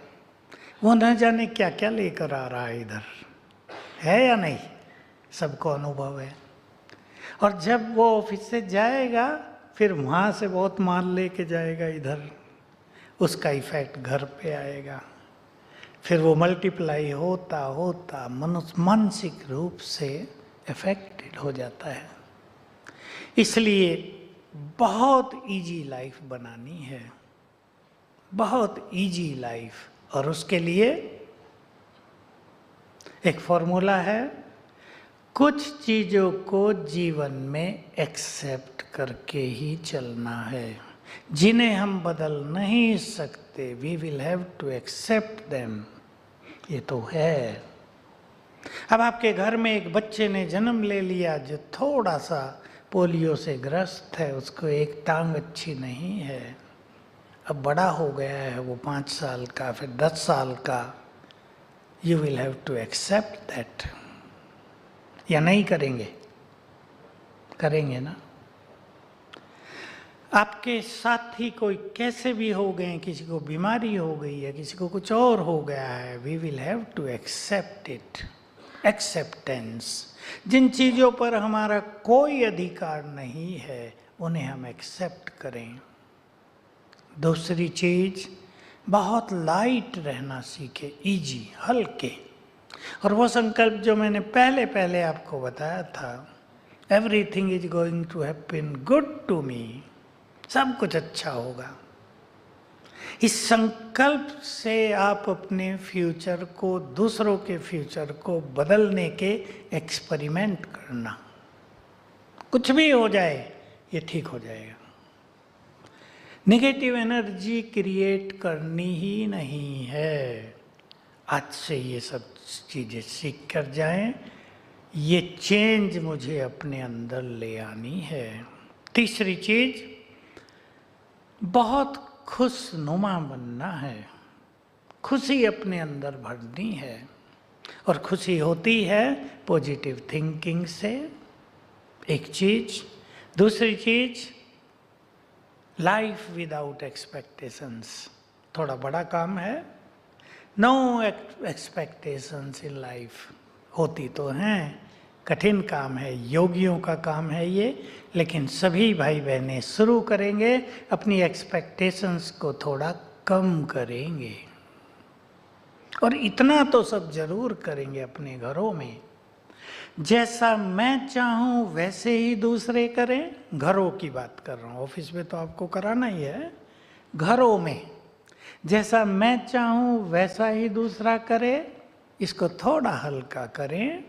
वो न जाने क्या क्या लेकर आ रहा है इधर, है या नहीं? सबको अनुभव है। और जब वो ऑफिस से जाएगा फिर वहाँ से बहुत माल लेके जाएगा इधर, उसका इफेक्ट घर पे आएगा। फिर वो मल्टीप्लाई होता होता मनुष्य मानसिक रूप से अफेक्टेड हो जाता है। इसलिए बहुत इजी लाइफ बनानी है, बहुत इजी लाइफ। और उसके लिए एक फॉर्मूला है, कुछ चीज़ों को जीवन में एक्सेप्ट करके ही चलना है। जिन्हें हम बदल नहीं सकते, we will have to accept them. ये तो है। अब आपके घर में एक बच्चे ने जन्म ले लिया जो थोड़ा सा पोलियो से ग्रस्त है, उसको एक टांग अच्छी नहीं है, अब बड़ा हो गया है वो 5 साल का, फिर 10 साल का। You will have to accept that. या नहीं करेंगे? करेंगे ना? आपके साथी कोई कैसे भी हो गए, किसी को बीमारी हो गई है, किसी को कुछ और हो गया है, we will have to accept it. Acceptance. जिन चीज़ों पर हमारा कोई अधिकार नहीं है उन्हें हम एक्सेप्ट करें। दूसरी चीज़, बहुत लाइट रहना सीखे, इजी, हल्के। और वो संकल्प जो मैंने पहले आपको बताया था, everything is going to happen good to me, सब कुछ अच्छा होगा। इस संकल्प से आप अपने फ्यूचर को, दूसरों के फ्यूचर को बदलने के एक्सपेरिमेंट करना। कुछ भी हो जाए ये ठीक हो जाएगा। नेगेटिव एनर्जी क्रिएट करनी ही नहीं है। आज से ये सब चीज़ें सीख कर जाएं। ये चेंज मुझे अपने अंदर ले आनी है। तीसरी चीज़, बहुत खुशनुमा बनना है, खुशी अपने अंदर भरनी है। और खुशी होती है पॉजिटिव थिंकिंग से, एक चीज। दूसरी चीज, लाइफ विदाउट एक्सपेक्टेशंस। थोड़ा बड़ा काम है। No expectations in life. होती तो हैं, कठिन काम है, योगियों का काम है ये, लेकिन सभी भाई बहनें शुरू करेंगे, अपनी एक्सपेक्टेशंस को थोड़ा कम करेंगे। और इतना तो सब जरूर करेंगे अपने घरों में, जैसा मैं चाहूं वैसे ही दूसरे करें। घरों की बात कर रहा हूं, ऑफिस में तो आपको कराना ही है। घरों में जैसा मैं चाहूं वैसा ही दूसरा करे, इसको थोड़ा हल्का करें।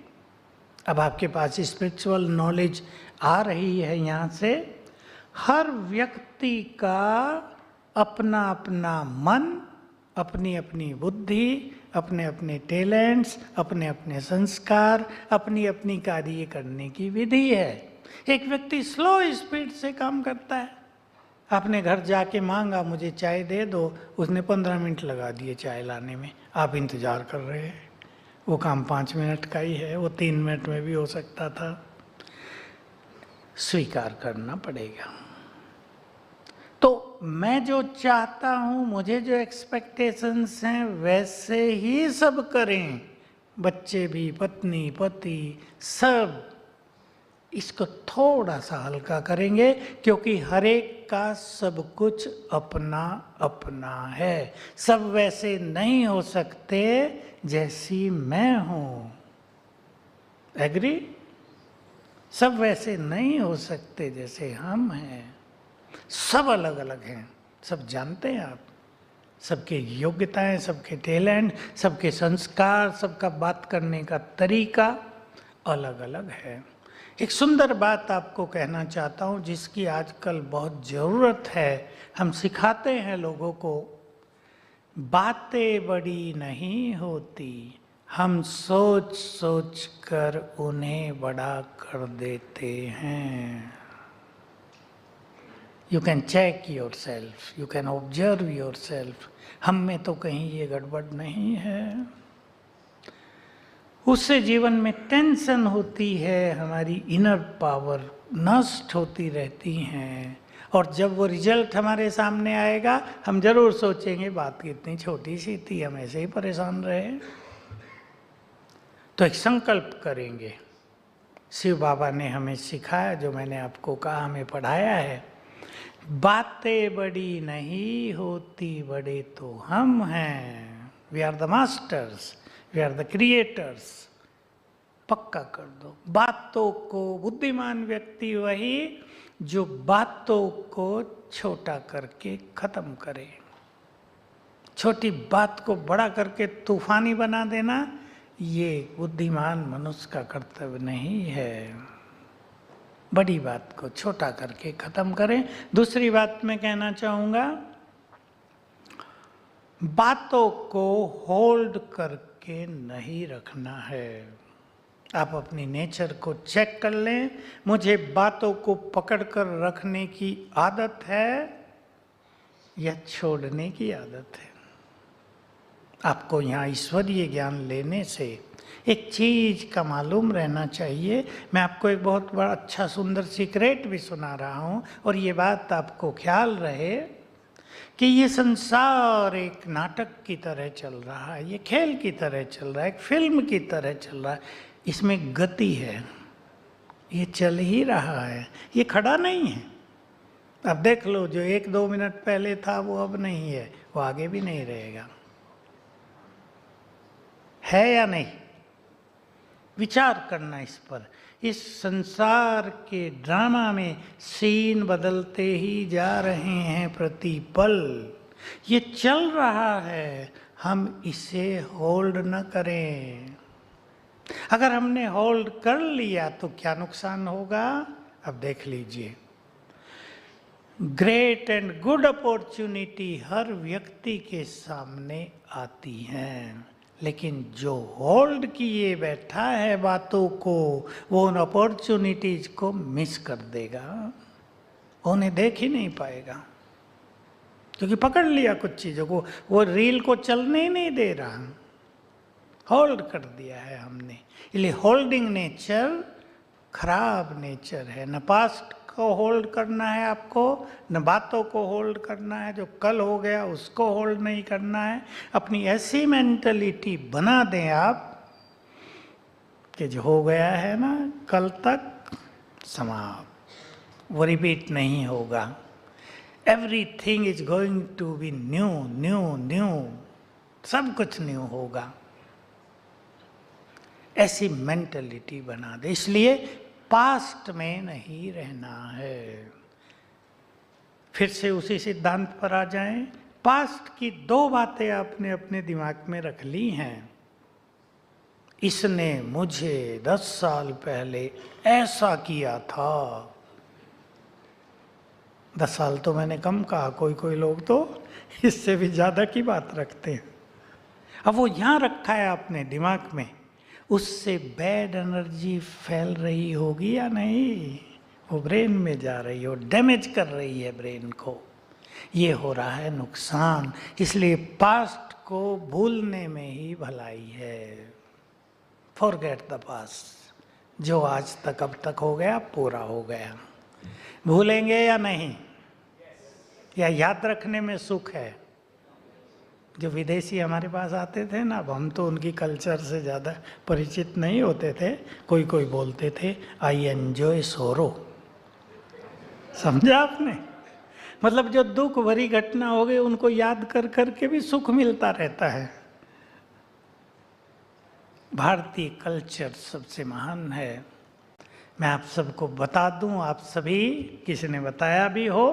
अब आपके पास स्पिरिचुअल नॉलेज आ रही है यहाँ से। हर व्यक्ति का अपना अपना मन, अपनी अपनी बुद्धि, अपने अपने टैलेंट्स, अपने अपने संस्कार, अपनी अपनी कार्य करने की विधि है। एक व्यक्ति स्लो स्पीड से काम करता है। आपने घर जाके मांगा मुझे चाय दे दो, उसने 15 मिनट लगा दिए चाय लाने में, आप इंतजार कर रहे हैं। वो काम 5 मिनट का ही है, वो 3 मिनट में भी हो सकता था। स्वीकार करना पड़ेगा। तो मैं जो चाहता हूं, मुझे जो एक्सपेक्टेशंस हैं वैसे ही सब करें, बच्चे भी, पत्नी, पति, सब। इसको थोड़ा सा हल्का करेंगे, क्योंकि हर एक का सब कुछ अपना अपना है। सब वैसे नहीं हो सकते जैसी मैं हूं। एग्री? सब वैसे नहीं हो सकते जैसे हम हैं। सब अलग अलग हैं, सब जानते हैं आप। सबके योग्यताएं, सबके टैलेंट, सबके संस्कार, सबका बात करने का तरीका अलग अलग है। एक सुंदर बात आपको कहना चाहता हूं, जिसकी आजकल बहुत ज़रूरत है। हम सिखाते हैं लोगों को, बातें बड़ी नहीं होती, हम सोच सोच कर उन्हें बड़ा कर देते हैं। You can check yourself, you can observe yourself. हम में तो कहीं ये गड़बड़ नहीं है। उससे जीवन में टेंशन होती है, हमारी इनर पावर नष्ट होती रहती हैं। और जब वो रिजल्ट हमारे सामने आएगा, हम जरूर सोचेंगे बात कितनी छोटी सी थी, हम ऐसे ही परेशान रहे। तो एक संकल्प करेंगे। शिव बाबा ने हमें सिखाया, जो मैंने आपको कहा, हमें पढ़ाया है, बातें बड़ी नहीं होती, बड़े तो हम हैं। We are the masters, we are the creators. पक्का कर दो। बातों को, बुद्धिमान व्यक्ति वही जो बातों को छोटा करके खत्म करे। छोटी बात को बड़ा करके तूफानी बना देना, ये बुद्धिमान मनुष्य का कर्तव्य नहीं है। बड़ी बात को छोटा करके खत्म करें। दूसरी बात मैं कहना चाहूंगा, बातों को होल्ड करके नहीं रखना है। आप अपनी नेचर को चेक कर लें, मुझे बातों को पकड़कर रखने की आदत है या छोड़ने की आदत है। आपको यहाँ ईश्वरीय ज्ञान लेने से एक चीज का मालूम रहना चाहिए। मैं आपको एक बहुत बड़ा अच्छा सुंदर सीक्रेट भी सुना रहा हूँ, और ये बात आपको ख्याल रहे कि ये संसार एक नाटक की तरह चल रहा है, ये खेल की तरह चल रहा है, एक फिल्म की तरह चल रहा है। इसमें गति है, ये चल ही रहा है, ये खड़ा नहीं है। अब देख लो, जो 1-2 मिनट पहले था वो अब नहीं है, वो आगे भी नहीं रहेगा। है या नहीं? विचार करना इस पर। इस संसार के ड्रामा में सीन बदलते ही जा रहे हैं प्रतिपल। ये चल रहा है, हम इसे होल्ड न करें। अगर हमने होल्ड कर लिया तो क्या नुकसान होगा, अब देख लीजिए। ग्रेट एंड गुड अपॉर्चुनिटी हर व्यक्ति के सामने आती हैं, लेकिन जो होल्ड किए बैठा है बातों को, वो उन अपॉर्चुनिटीज को मिस कर देगा, उन्हें देख ही नहीं पाएगा। क्योंकि पकड़ लिया कुछ चीज़ों को, वो रील को चलने ही नहीं दे रहा, होल्ड कर दिया है हमने। इसलिए होल्डिंग नेचर खराब नेचर है। न पास्ट को होल्ड करना है आपको, न बातों को होल्ड करना है, जो कल हो गया उसको होल्ड नहीं करना है। अपनी ऐसी मेंटलिटी बना दें आप कि जो हो गया है ना कल तक समाप्त, वो रिपीट नहीं होगा। Everything is going to be new new new, सब कुछ न्यू होगा। ऐसी मेंटलिटी बना दे। इसलिए पास्ट में नहीं रहना है। फिर से उसी सिद्धांत पर आ जाएं। पास्ट की दो बातें आपने अपने दिमाग में रख ली हैं। इसने मुझे 10 साल पहले ऐसा किया था। 10 साल तो मैंने कम कहा, कोई कोई लोग तो इससे भी ज्यादा की बात रखते हैं। अब वो यहां रखा है आपने दिमाग में, उससे बैड एनर्जी फैल रही होगी या नहीं, वो ब्रेन में जा रही हो, डैमेज कर रही है ब्रेन को, ये हो रहा है नुकसान। इसलिए पास्ट को भूलने में ही भलाई है। फॉरगेट द पास्ट, जो आज तक अब तक हो गया पूरा हो गया। भूलेंगे या नहीं, या याद रखने में सुख है। जो विदेशी हमारे पास आते थे ना, अब हम तो उनकी कल्चर से ज़्यादा परिचित नहीं होते थे, कोई कोई बोलते थे आई एंजॉय सोरो। समझा आपने? मतलब जो दुख भरी घटना हो गई उनको याद कर करके भी सुख मिलता रहता है। भारतीय कल्चर सबसे महान है। मैं आप सबको बता दूं, आप सभी, किसी ने बताया भी हो,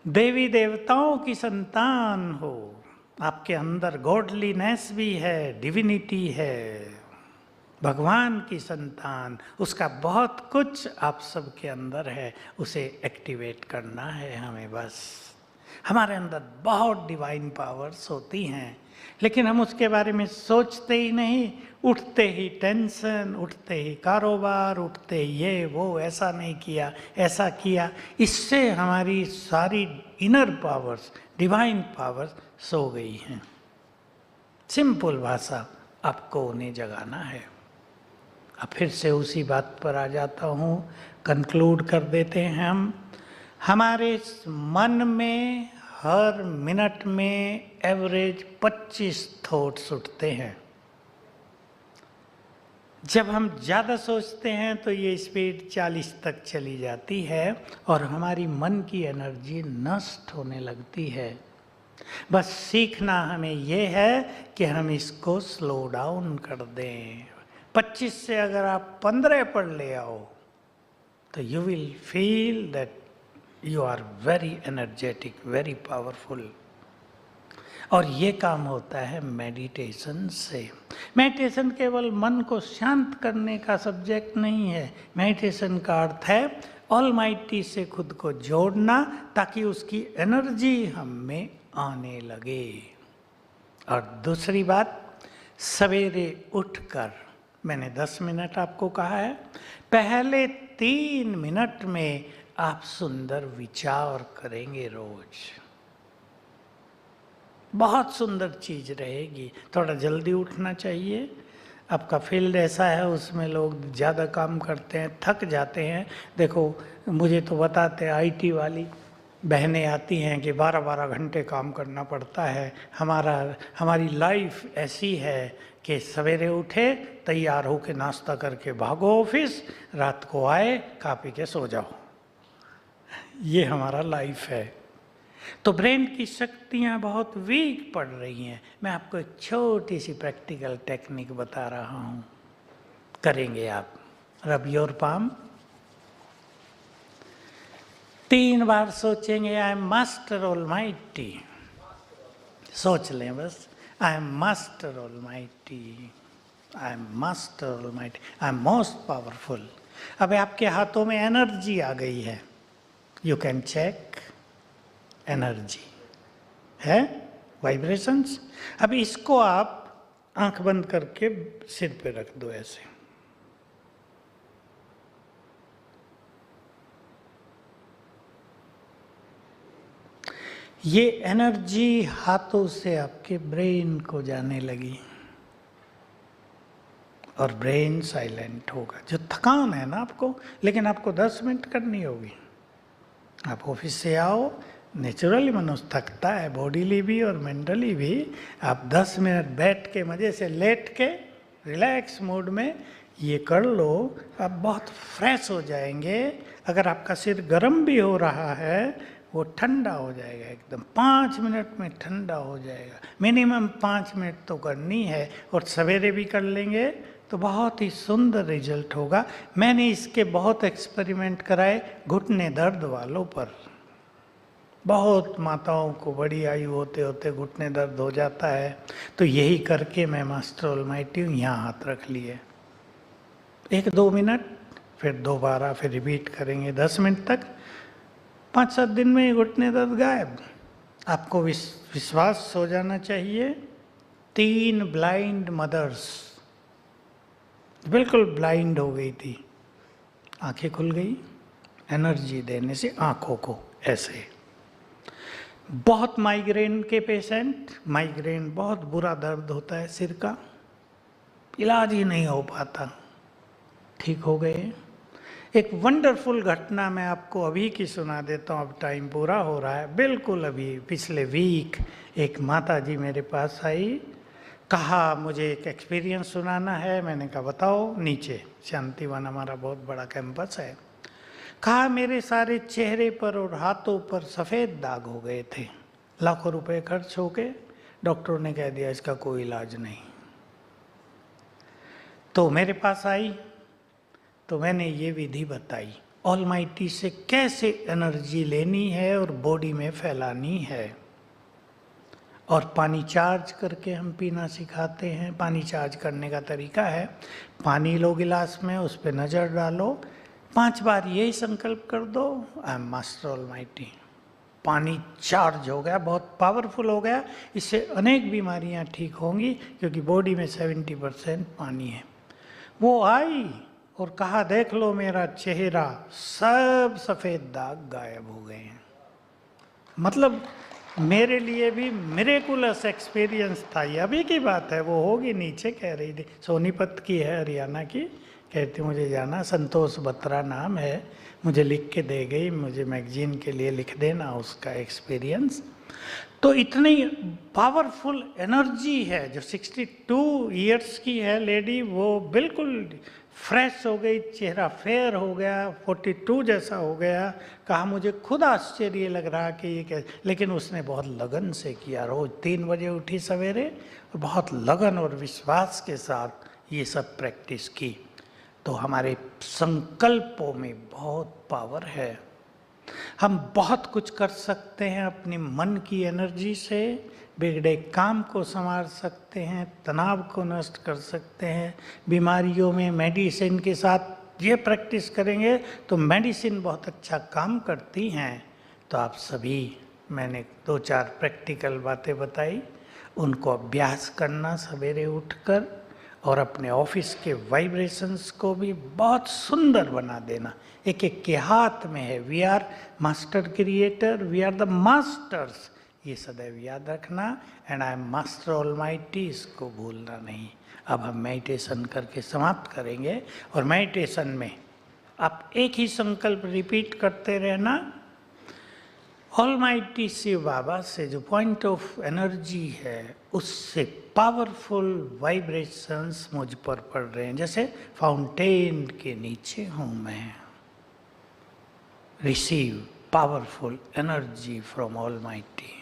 देवी देवताओं की संतान हो, आपके अंदर गॉडलीनेस भी है, डिविनिटी है, भगवान की संतान, उसका बहुत कुछ आप सबके अंदर है, उसे एक्टिवेट करना है हमें। बस हमारे अंदर बहुत डिवाइन पावर्स होती हैं, लेकिन हम उसके बारे में सोचते ही नहीं। उठते ही टेंशन, उठते ही कारोबार, उठते ही ये वो, ऐसा नहीं किया, ऐसा किया, इससे हमारी सारी inner powers, divine powers so गई हैं। सिंपल भाषा, आपको उन्हें जगाना है। अब फिर से उसी बात पर आ जाता हूँ, कंक्लूड कर देते हैं हम। हमारे मन में हर मिनट में एवरेज 25 थॉट्स उठते हैं। जब हम ज़्यादा सोचते हैं तो ये स्पीड 40 तक चली जाती है और हमारी मन की एनर्जी नष्ट होने लगती है। बस सीखना हमें ये है कि हम इसको स्लो डाउन कर दें। 25 से अगर आप 15 पर ले आओ तो you will feel that you are very energetic, very powerful. और ये काम होता है मेडिटेशन से। मेडिटेशन केवल मन को शांत करने का सब्जेक्ट नहीं है। मेडिटेशन का अर्थ है ऑलमाइटी से खुद को जोड़ना, ताकि उसकी एनर्जी हम में आने लगे। और दूसरी बात, सवेरे उठकर, मैंने 10 मिनट आपको कहा है, पहले 3 मिनट में आप सुंदर विचार करेंगे रोज। बहुत सुंदर चीज रहेगी। थोड़ा जल्दी उठना चाहिए। आपका फील्ड ऐसा है, उसमें लोग ज़्यादा काम करते हैं, थक जाते हैं। देखो, मुझे तो बताते हैं, आईटी वाली बहनें आती हैं कि 12-12 घंटे काम करना पड़ता है। हमारी लाइफ ऐसी है कि सवेरे उठे, तैयार होके नाश्ता करके भागो ऑफिस, रात को आए, खा पी के सो जाओ। ये हमारा लाइफ है। तो ब्रेन की शक्तियां बहुत वीक पड़ रही हैं। मैं आपको एक छोटी सी प्रैक्टिकल टेक्निक बता रहा हूं, करेंगे आप। रब योर पाम, 3 बार सोचेंगे आई एम मास्टर ऑलमाइटी। सोच लें बस, आई am master almighty, I am master almighty, I am most powerful. अब आपके हाथों में एनर्जी आ गई है, यू कैन चेक एनर्जी है, वाइब्रेशंस। अब इसको आप आंख बंद करके सिर पे रख दो ऐसे। ये एनर्जी हाथों से आपके ब्रेन को जाने लगी और ब्रेन साइलेंट होगा। जो थकान है ना आपको, लेकिन आपको 10 मिनट करनी होगी। आप ऑफिस से आओ, नेचुरली मनुष्य थकता है, बॉडीली भी और मेंटली भी। आप 10 मिनट बैठ के मज़े से लेट के रिलैक्स मूड में ये कर लो, आप बहुत फ्रेश हो जाएंगे। अगर आपका सिर गर्म भी हो रहा है, वो ठंडा हो जाएगा एकदम, 5 मिनट में ठंडा हो जाएगा। मिनिमम 5 मिनट तो करनी है, और सवेरे भी कर लेंगे तो बहुत ही सुंदर रिजल्ट होगा। मैंने इसके बहुत एक्सपेरिमेंट कराए घुटने दर्द वालों पर। बहुत माताओं को बड़ी आयु होते होते घुटने दर्द हो जाता है, तो यही करके मैं मास्टर ऑलमाइटी हूँ, यहाँ हाथ रख लिए 1-2 मिनट, फिर दोबारा फिर रिपीट करेंगे 10 मिनट तक। 5-7 दिन में घुटने दर्द गायब। आपको विश्वास हो जाना चाहिए। 3 ब्लाइंड मदर्स बिल्कुल ब्लाइंड हो गई थी, आंखें खुल गई एनर्जी देने से आंखों को। ऐसे बहुत माइग्रेन के पेशेंट, माइग्रेन बहुत बुरा दर्द होता है सिर का, इलाज ही नहीं हो पाता, ठीक हो गए। एक वंडरफुल घटना मैं आपको अभी की सुना देता हूँ, अब टाइम पूरा हो रहा है। बिल्कुल अभी पिछले वीक एक माता जी मेरे पास आई, कहा मुझे एक एक्सपीरियंस सुनाना है। मैंने कहा बताओ। नीचे शांतिवन हमारा बहुत बड़ा कैंपस है। कहा मेरे सारे चेहरे पर और हाथों पर सफ़ेद दाग हो गए थे, लाखों रुपए खर्च हो गए, डॉक्टरों ने कह दिया इसका कोई इलाज नहीं। तो मेरे पास आई तो मैंने ये विधि बताई ऑलमाइटी से कैसे एनर्जी लेनी है और बॉडी में फैलानी है। और पानी चार्ज करके हम पीना सिखाते हैं। पानी चार्ज करने का तरीका है, पानी लो गिलास में, उस पर नज़र डालो, 5 बार यही संकल्प कर दो, आई एम मास्टर ऑलमाइटी। पानी चार्ज हो गया, बहुत पावरफुल हो गया। इससे अनेक बीमारियां ठीक होंगी, क्योंकि बॉडी में 70% पानी है। वो आई और कहा देख लो मेरा चेहरा, सब सफ़ेद दाग गायब हो गए हैं। मतलब मेरे लिए भी मिरेकुलस एक्सपीरियंस था। ये अभी की बात है, वो होगी नीचे कह रही थी, सोनीपत की है, हरियाणा की। कहती मुझे जाना, संतोष बत्रा नाम है, मुझे लिख के दे गई, मुझे मैगजीन के लिए लिख देना उसका एक्सपीरियंस। तो इतनी पावरफुल एनर्जी है। जो 62 ईयर्स की है लेडी, वो बिल्कुल फ्रेश हो गई, चेहरा फेयर हो गया, 42 जैसा हो गया। कहा मुझे खुद आश्चर्य लग रहा कि ये कैसे, लेकिन उसने बहुत लगन से किया। रोज 3 बजे उठी सवेरे और बहुत लगन और विश्वास के साथ ये सब प्रैक्टिस की। तो हमारे संकल्पों में बहुत पावर है। हम बहुत कुछ कर सकते हैं अपनी मन की एनर्जी से। बिगड़े काम को संवार सकते हैं, तनाव को नष्ट कर सकते हैं। बीमारियों में मेडिसिन के साथ ये प्रैक्टिस करेंगे तो मेडिसिन बहुत अच्छा काम करती हैं। तो आप सभी, मैंने 2-4 प्रैक्टिकल बातें बताई, उनको अभ्यास करना सवेरे उठकर, और अपने ऑफिस के वाइब्रेशंस को भी बहुत सुंदर बना देना। एक एक के हाथ में है। We are master creator, we are the masters, ये सदैव याद रखना। And I am master almighty, इसको भूलना नहीं। अब हम मेडिटेशन करके समाप्त करेंगे, और मेडिटेशन में आप एक ही संकल्प रिपीट करते रहना। ऑलमाइटी शिव बाबा से जो पॉइंट ऑफ एनर्जी है, उससे पावरफुल वाइब्रेशंस मुझ पर पड़ रहे हैं, जैसे फाउंटेन के नीचे हूँ मैं। Receive powerful energy from almighty.